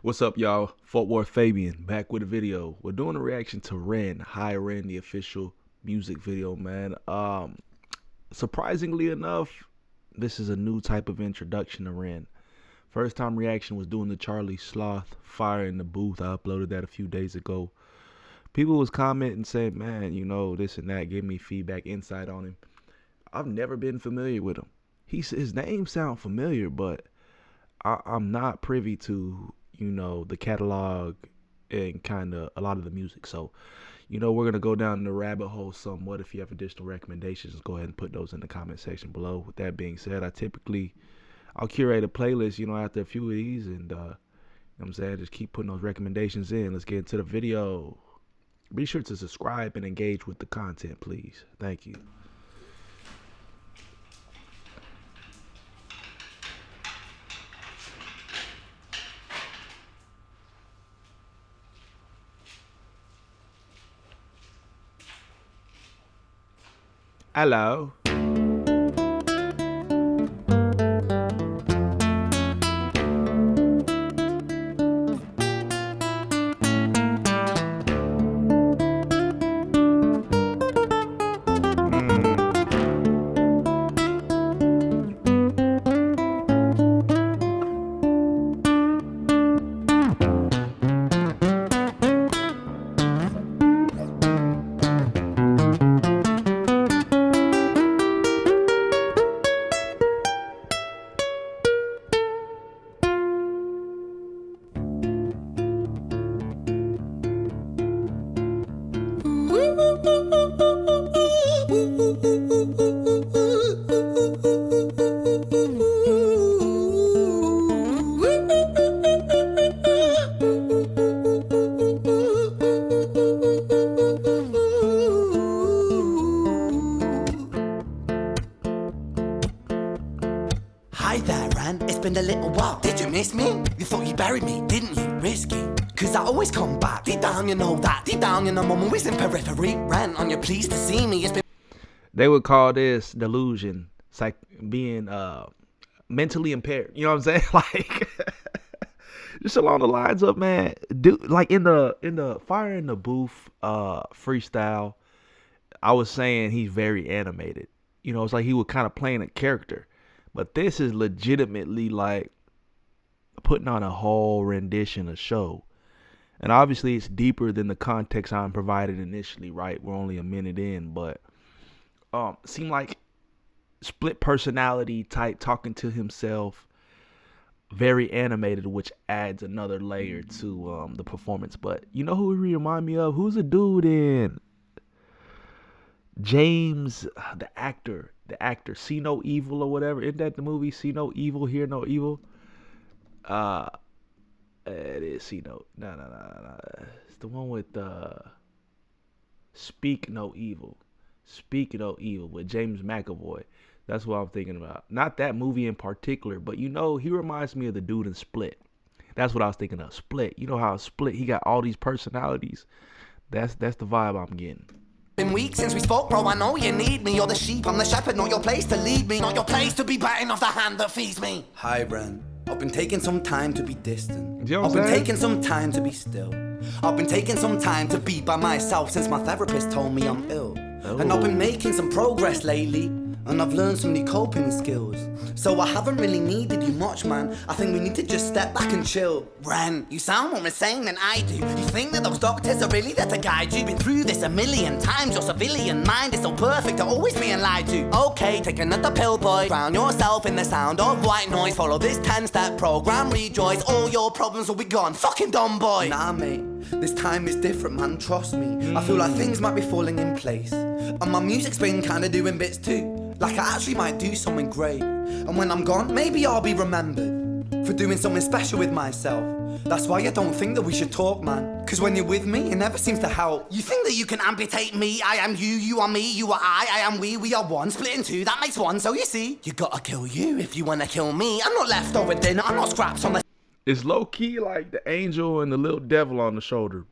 What's up, y'all? Fort Worth Fabian back with a video. We're doing a reaction to Ren, Hi Ren, the official music video, man. Surprisingly enough, this is a new type of introduction to Ren. First time reaction was doing the Charlie Sloth Fire in the Booth. I uploaded that a few days ago. People was commenting saying, man, this and that, give me feedback, insight on him. I've never been familiar with him. His name sound familiar, but I'm not privy to the catalog and kind of a lot of the music. So we're gonna go down the rabbit hole somewhat. If you have additional recommendations, go ahead and put those in the comment section below. With that being said, I'll curate a playlist after a few of these, and I'm saying, just keep putting those recommendations in. Let's get into the video. Be sure to subscribe and engage with the content, please. Thank you. Hello. Hi there, Ran. It's been a little while. Did you miss me? You thought you buried me, didn't you? Risky. Cause I always come back. Deep down, you know that. Deep down, I'm always in periphery. Ran, on your pleased to see me. It's been. They would call this delusion, being mentally impaired. You know what I'm saying? Like, just along the lines of, man, dude, like in the Fire in the Booth freestyle, I was saying he's very animated. It's like he was kind of playing a character. But this is legitimately like putting on a whole rendition of show. And obviously it's deeper than the context I'm provided initially, right? We're only a minute in, but seemed like split personality type, talking to himself, very animated, which adds another layer to the performance. But you know who he remind me of? Who's a dude in James, the actor, See No Evil or whatever? Isn't that the movie? See No Evil, Hear No Evil. It is See No. It's the one with Speak No Evil. Speak No Evil with James McAvoy. That's what I'm thinking about. Not that movie in particular, but he reminds me of the dude in Split. That's what I was thinking of. Split. You know how Split, he got all these personalities. That's the vibe I'm getting. Been weeks since we spoke, bro. I know you need me. You're the sheep, I'm the shepherd. Not your place to lead me. Not your place to be biting off the hand that feeds me. Hi, Bren. I've been taking some time to be distant. I've been taking some time to be still. I've been taking some time to be by myself since my therapist told me I'm ill. And I've been making some progress lately, and I've learned some new coping skills. So I haven't really needed you much, man. I think we need to just step back and chill. Ren, you sound more insane than I do. You think that those doctors are really there to guide you? Been through this a million times. Your civilian mind is so perfect to always being lied to. Okay, take another pill, boy. Drown yourself in the sound of white noise. Follow this 10-step program, rejoice. All your problems will be gone. Fucking dumb boy. Nah, mate. This time is different, man. Trust me. I feel like things might be falling in place. And my music's been kinda doing bits too. Like I actually might do something great. And when I'm gone, maybe I'll be remembered for doing something special with myself. That's why I don't think that we should talk, man. Cause when you're with me, it never seems to help. You think that you can amputate me? I am you, you are me, you are I am we are one. Split in two, that makes one. So you see, you gotta kill you if you wanna kill me. I'm not leftover dinner, I'm not scraps on the. It's low key like the angel and the little devil on the shoulder.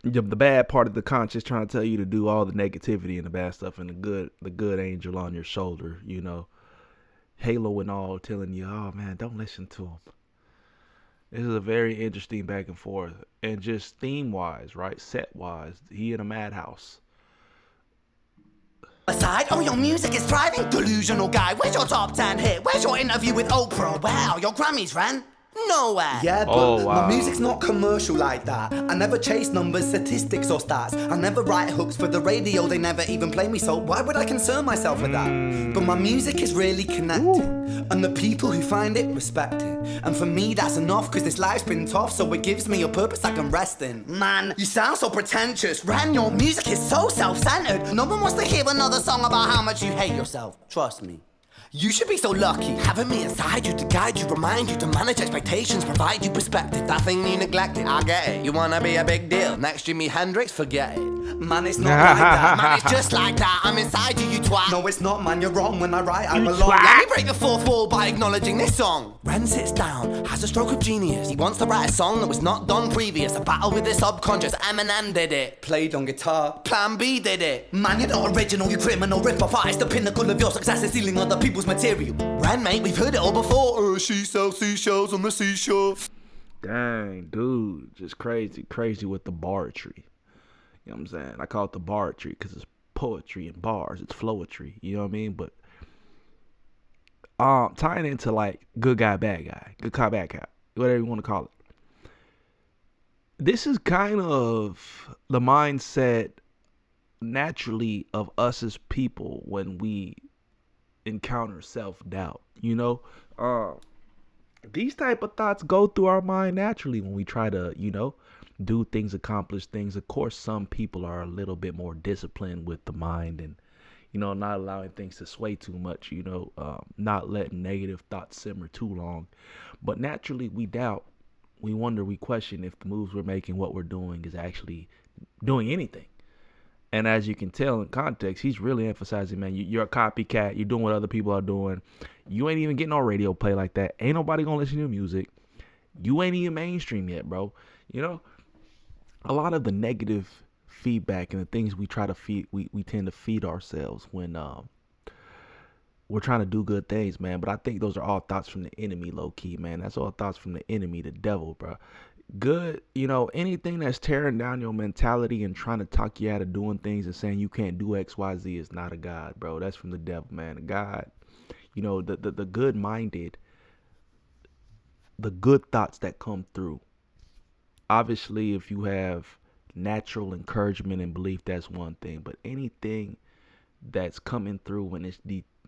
The bad part of the conscience trying to tell you to do all the negativity and the bad stuff, and the good angel on your shoulder, Halo and all, telling you, oh man, don't listen to him. This is a very interesting back and forth. And just theme wise, right? Set wise, he in a madhouse. Aside, oh, your music is thriving. Delusional guy, where's your top 10 hit? Where's your interview with Oprah? Wow, your Grammys ran nowhere. Yeah, but my music's not commercial like that. I never chase numbers, statistics, or stats. I never write hooks for the radio, they never even play me, so why would I concern myself with that? But my music is really connected, and the people who find it respect it. And for me that's enough, cause this life's been tough, so it gives me a purpose I can rest in. Man, you sound so pretentious. Ren, your music is so self-centered. No one wants to hear another song about how much you hate yourself. Trust me. You should be so lucky, having me inside you to guide you, remind you to manage expectations, provide you perspective. That thing you neglected, I get it. You wanna be a big deal, next Jimi Hendrix, forget it. Man, it's not like that. Man, it's just like that. I'm inside you, you twat. No, it's not, man, you're wrong. When I write, I belong. Let me break the fourth wall by acknowledging this song. Ren sits down, has a stroke of genius. He wants to write a song that was not done previous. A battle with his subconscious, Eminem did it. Played on guitar, Plan B did it. Man, you're not original, you criminal rip-off artist. The pinnacle of your success is stealing other people's material. Ren, mate, we've heard it all before. She sells seashells on the seashore. Dang, dude, just crazy with the bartry. You know what I'm saying? I call it the bartry because it's poetry and bars. It's flowetry. You know what I mean? But tying into like good guy, bad guy, good cop, bad cop, whatever you want to call it. This is kind of the mindset naturally of us as people when we encounter self-doubt. You know, these type of thoughts go through our mind naturally when we try to, you know, do things, accomplish things. Of course, some people are a little bit more disciplined with the mind and, you know, not allowing things to sway too much, you know, not letting negative thoughts simmer too long. But naturally, we doubt, we wonder, we question if the moves we're making, what we're doing is actually doing anything. And as you can tell in context, he's really emphasizing, man, you're a copycat. You're doing what other people are doing. You ain't even getting on radio play like that. Ain't nobody gonna listen to your music. You ain't even mainstream yet, bro. You know, a lot of the negative feedback and the things we try to feed, we tend to feed ourselves when we're trying to do good things, man. But I think those are all thoughts from the enemy, low key, man. That's all thoughts from the enemy, the devil, bro. Good, you know, anything that's tearing down your mentality and trying to talk you out of doing things and saying you can't do X, Y, Z is not a God, bro. That's from the devil, man. A God, you know, the good-minded, the good thoughts that come through. Obviously, if you have natural encouragement and belief, that's one thing. But anything that's coming through when it's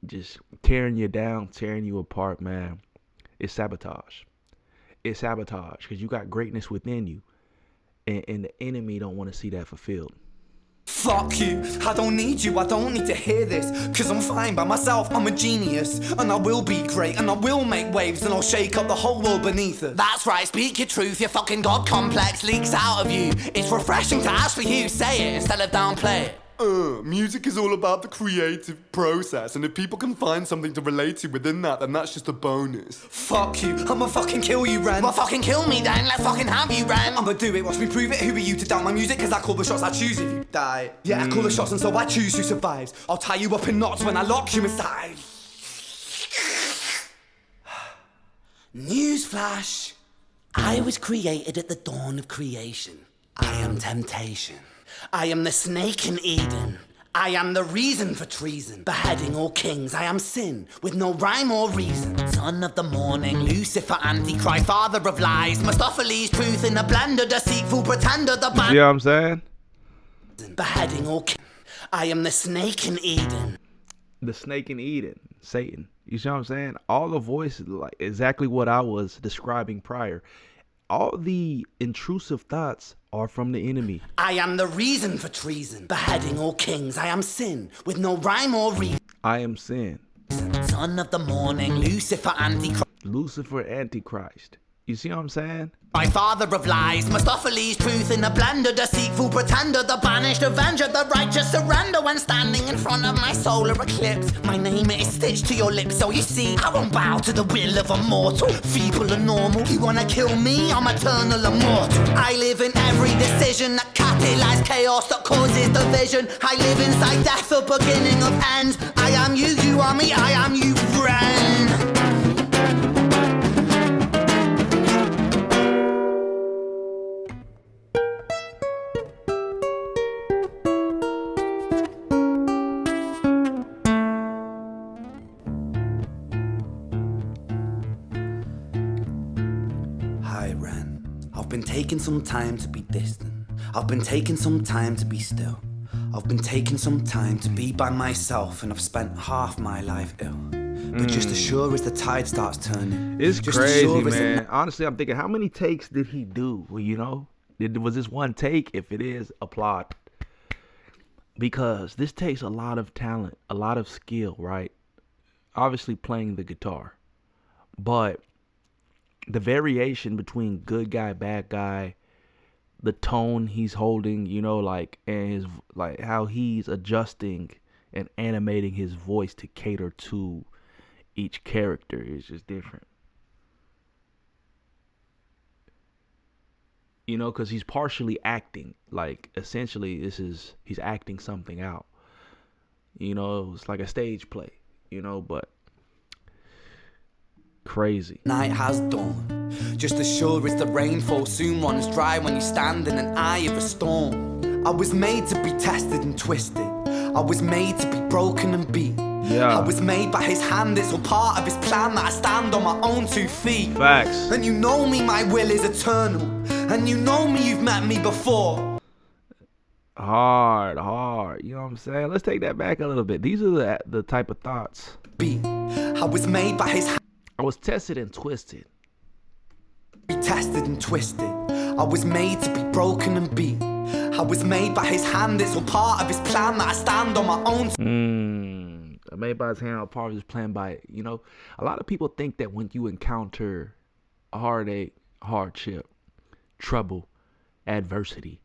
just tearing you down, tearing you apart, man, it's sabotage. It's sabotage because you got greatness within you. And the enemy don't want to see that fulfilled. Fuck you, I don't need you, I don't need to hear this. Cause I'm fine by myself, I'm a genius. And I will be great, and I will make waves. And I'll shake up the whole world beneath us. That's right, speak your truth, your fucking God complex leaks out of you. It's refreshing to ask for you, say it instead of downplay it. Music is all about the creative process, and if people can find something to relate to within that, then that's just a bonus. Fuck you, I'ma fucking kill you, Ren. Well, fucking kill me then, let's fucking have you, Ren. I'ma do it, watch me prove it. Who are you to doubt my music? Cause I call the shots, I choose if you die. Yeah, I call the shots and so I choose who survives. I'll tie you up in knots when I lock you inside. Newsflash, I was created at the dawn of creation. I am temptation. I am the snake in Eden. I am the reason for treason. Beheading all kings, I am sin, with no rhyme or reason. Son of the morning, Lucifer, Antichrist, father of lies. Mephistopheles, truth in a blender, deceitful pretender, the you know what I'm saying? Beheading all kings. I am the snake in Eden. The snake in Eden, Satan. You see what I'm saying? All the voices, like exactly what I was describing prior. All the intrusive thoughts are from the enemy. I am the reason for treason. Beheading all kings, I am sin, with no rhyme or reason. I am sin. Son of the morning, Lucifer, Antichrist. Lucifer, Antichrist. You see what I'm saying? My father of lies, Mephistopheles, truth in a blender, deceitful pretender, the banished avenger, the righteous surrender when standing in front of my solar eclipse. My name is stitched to your lips, so you see, I won't bow to the will of a mortal, feeble and normal. You wanna kill me? I'm eternal immortal. I live in every decision that catalyzes chaos, that causes division. I live inside death, the beginning of ends. I am you, you You are me, I am you, friend. Hi, Ren. I've been taking some time to be distant. I've been taking some time to be still. I've been taking some time to be by myself, and I've spent half my life ill. But just as sure as the tide starts turning, it's just crazy, as sure man. Honestly, I'm thinking, how many takes did he do? Well, you know, was this one take? If it is, applaud. Because this takes a lot of talent, a lot of skill, right? Obviously playing the guitar. But the variation between good guy, bad guy, the tone he's holding, you know, like, and his, like, how he's adjusting and animating his voice to cater to each character is just different. You know, because he's partially acting. Like, essentially, he's acting something out. You know, it's like a stage play, you know, but crazy. Night has dawned. Just as sure as the rainfall soon runs dry when you stand in an eye of a storm. I was made to be tested and twisted. I was made to be broken and beat. Yeah. I was made by his hand, it's all part of his plan that I stand on my own 2 feet. Facts. And you know me, my will is eternal. And you know me, you've met me before. Hard. You know what I'm saying? Let's take that back a little bit. These are the type of thoughts. I was made by his hand. I was tested and twisted. Be tested and twisted. I was made to be broken and beat. I was made by his hand, it's all part of his plan that I stand on my own. Made by his hand, all part of his plan by, you know, a lot of people think that when you encounter a heartache, hardship, trouble, adversity,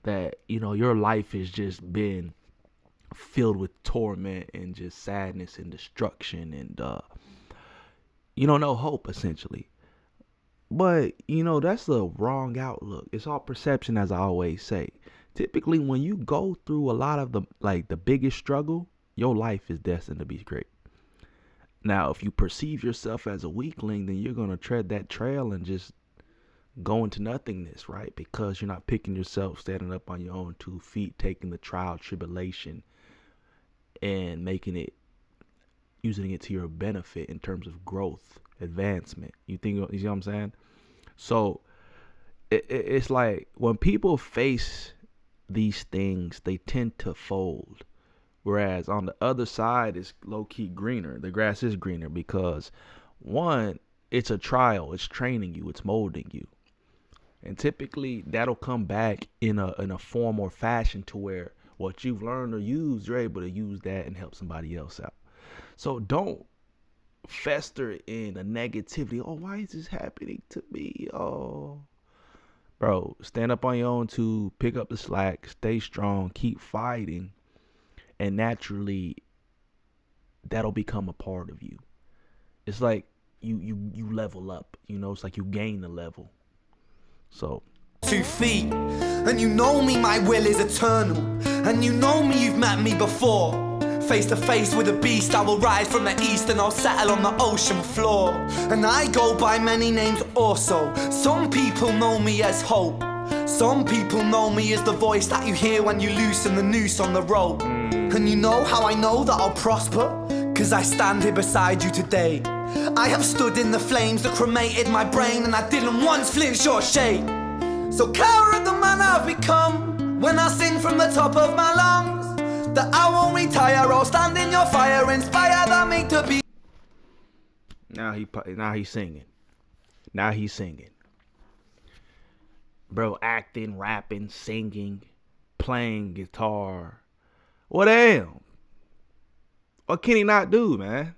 that, you know, your life has just been filled with torment and just sadness and destruction and, you know, no hope, essentially. But, you know, that's the wrong outlook. It's all perception, as I always say. Typically, when you go through a lot of the biggest struggle, your life is destined to be great. Now, if you perceive yourself as a weakling, then you're going to tread that trail and just go into nothingness, right? Because you're not picking yourself, standing up on your own 2 feet, taking the trial, tribulation, and using it to your benefit in terms of growth, advancement. You see what I'm saying? So it's like when people face these things, they tend to fold. Whereas on the other side, it's low-key greener. The grass is greener because, one, it's a trial. It's training you. It's molding you. And typically, that'll come back in a form or fashion to where what you've learned or used, you're able to use that and help somebody else out. So don't fester in a negativity. Oh, why is this happening to me? Oh, bro, stand up on your own too. Pick up the slack. Stay strong. Keep fighting. And naturally, that'll become a part of you. It's like you level up. You know, it's like you gain a level. So 2 feet. And you know me, my will is eternal. And you know me, you've met me before. Face to face with a beast, I will rise from the east and I'll settle on the ocean floor. And I go by many names also. Some people know me as hope. Some people know me as the voice that you hear when you loosen the noose on the rope. And you know how I know that I'll prosper? 'Cause I stand here beside you today. I have stood in the flames that cremated my brain, and I didn't once flinch or shake. So cower at the man I've become when I sing from the top of my lungs. That I won't retire, I'll stand in your fire, inspire that me to be. Now he's singing. Now he's singing. Bro, acting, rapping, singing, playing guitar. What damn? What can he not do, man?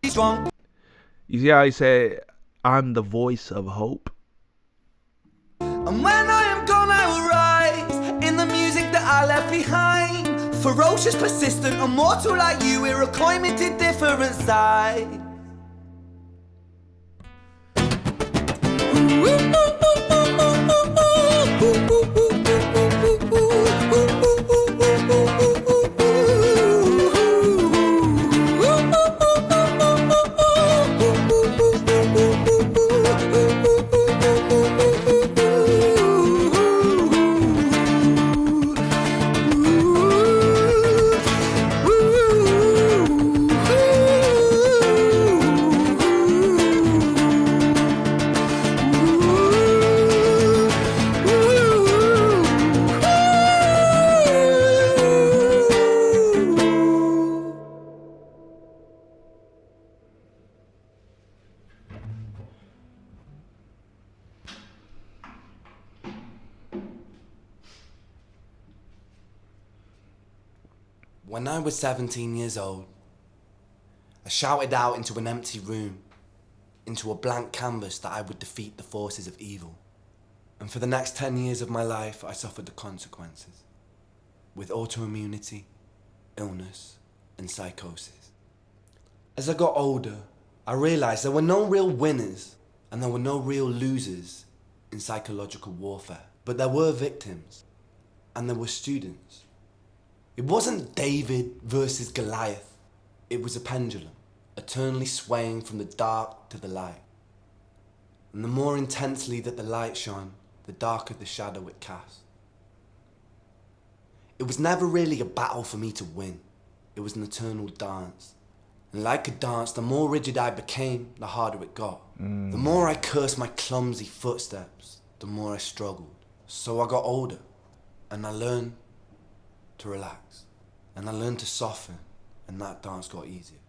Strong. You see how he said, I'm the voice of hope? And when I am gone, I will rise in the music that I left behind. Ferocious, persistent, immortal like you, we're a climbing to different sides. When I was 17 years old, I shouted out into an empty room, into a blank canvas, that I would defeat the forces of evil. And for the next 10 years of my life, I suffered the consequences, with autoimmunity, illness, and psychosis. As I got older, I realized there were no real winners and there were no real losers in psychological warfare. But there were victims and there were students. It wasn't David versus Goliath. It was a pendulum, eternally swaying from the dark to the light. And the more intensely that the light shone, the darker the shadow it cast. It was never really a battle for me to win. It was an eternal dance. And like a dance, the more rigid I became, the harder it got. The more I cursed my clumsy footsteps, the more I struggled. So I got older, and I learned to relax. And I learned to soften, and that dance got easier.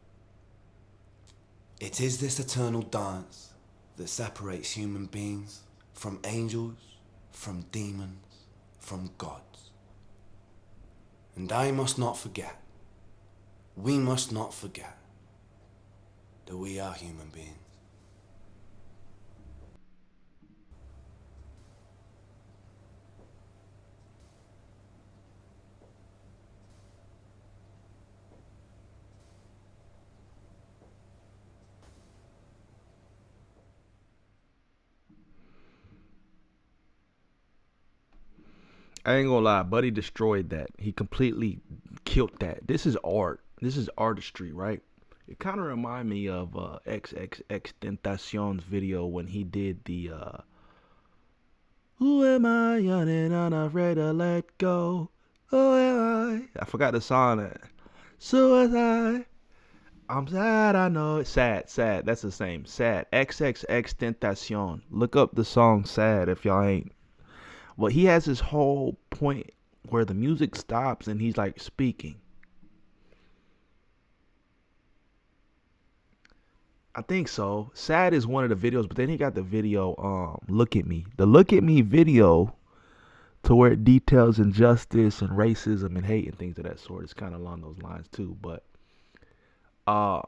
It is this eternal dance that separates human beings from angels, from demons, from gods. And I must not forget, we must not forget, that we are human beings. I ain't gonna lie, Buddy destroyed that. He completely killed that. This is art. This is artistry, right? It kind of remind me of XXX Tentacion's video when he did the Who am I, young and unafraid to let go? Who am I? I forgot the song. Suicide. I'm sad, I know it. Sad, sad. That's the same. Sad. XXX Tentacion. Look up the song Sad if y'all ain't. Well, he has this whole point where the music stops and he's like speaking. I think so. Sad is one of the videos, but then he got the video Look at Me. The Look at Me video, to where it details injustice and racism and hate and things of that sort. It's kind of along those lines too. But uh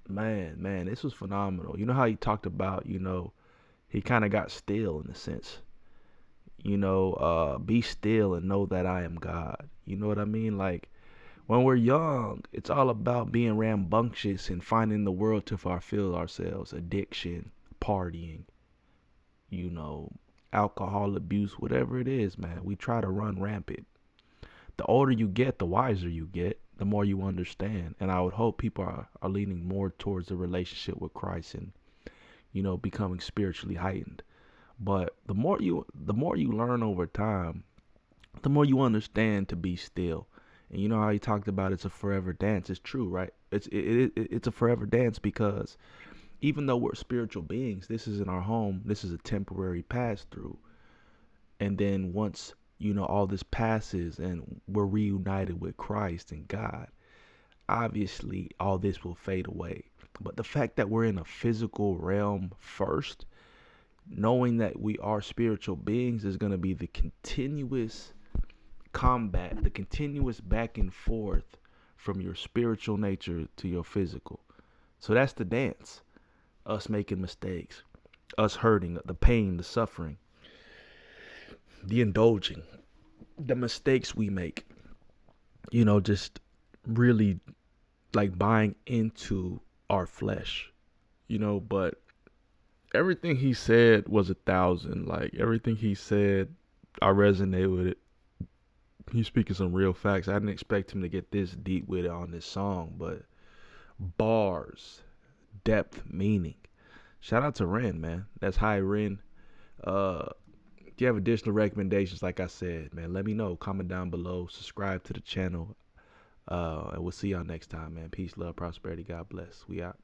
man, this was phenomenal. You know how he talked about, he kind of got still in a sense. Be still and know that I am God. You know what I mean? Like, when we're young, it's all about being rambunctious and finding the world to fulfill ourselves. Addiction, partying, alcohol abuse, whatever it is, man. We try to run rampant. The older you get, the wiser you get, the more you understand. And I would hope people are leaning more towards the relationship with Christ and, becoming spiritually heightened. But the more you learn over time, the more you understand to be still. And you know how he talked about it's a forever dance. It's true, right? It's a forever dance, because even though we're spiritual beings, this isn't our home. This is a temporary pass through. And then once, all this passes and we're reunited with Christ and God, obviously all this will fade away. But the fact that we're in a physical realm first, knowing that we are spiritual beings, is going to be the continuous combat, the continuous back and forth from your spiritual nature to your physical. So that's the dance. Us making mistakes, us hurting, the pain, the suffering, the indulging, the mistakes we make, just really like buying into our flesh, but everything he said was 1,000. Like, everything he said, I resonate with it. He's speaking some real facts. I didn't expect him to get this deep with it on this song, but bars, depth, meaning. Shout out to Ren, man. That's high Ren. If you have additional recommendations, like I said, man, let me know. Comment down below. Subscribe to the channel. And we'll see y'all next time, man. Peace, love, prosperity. God bless. We out.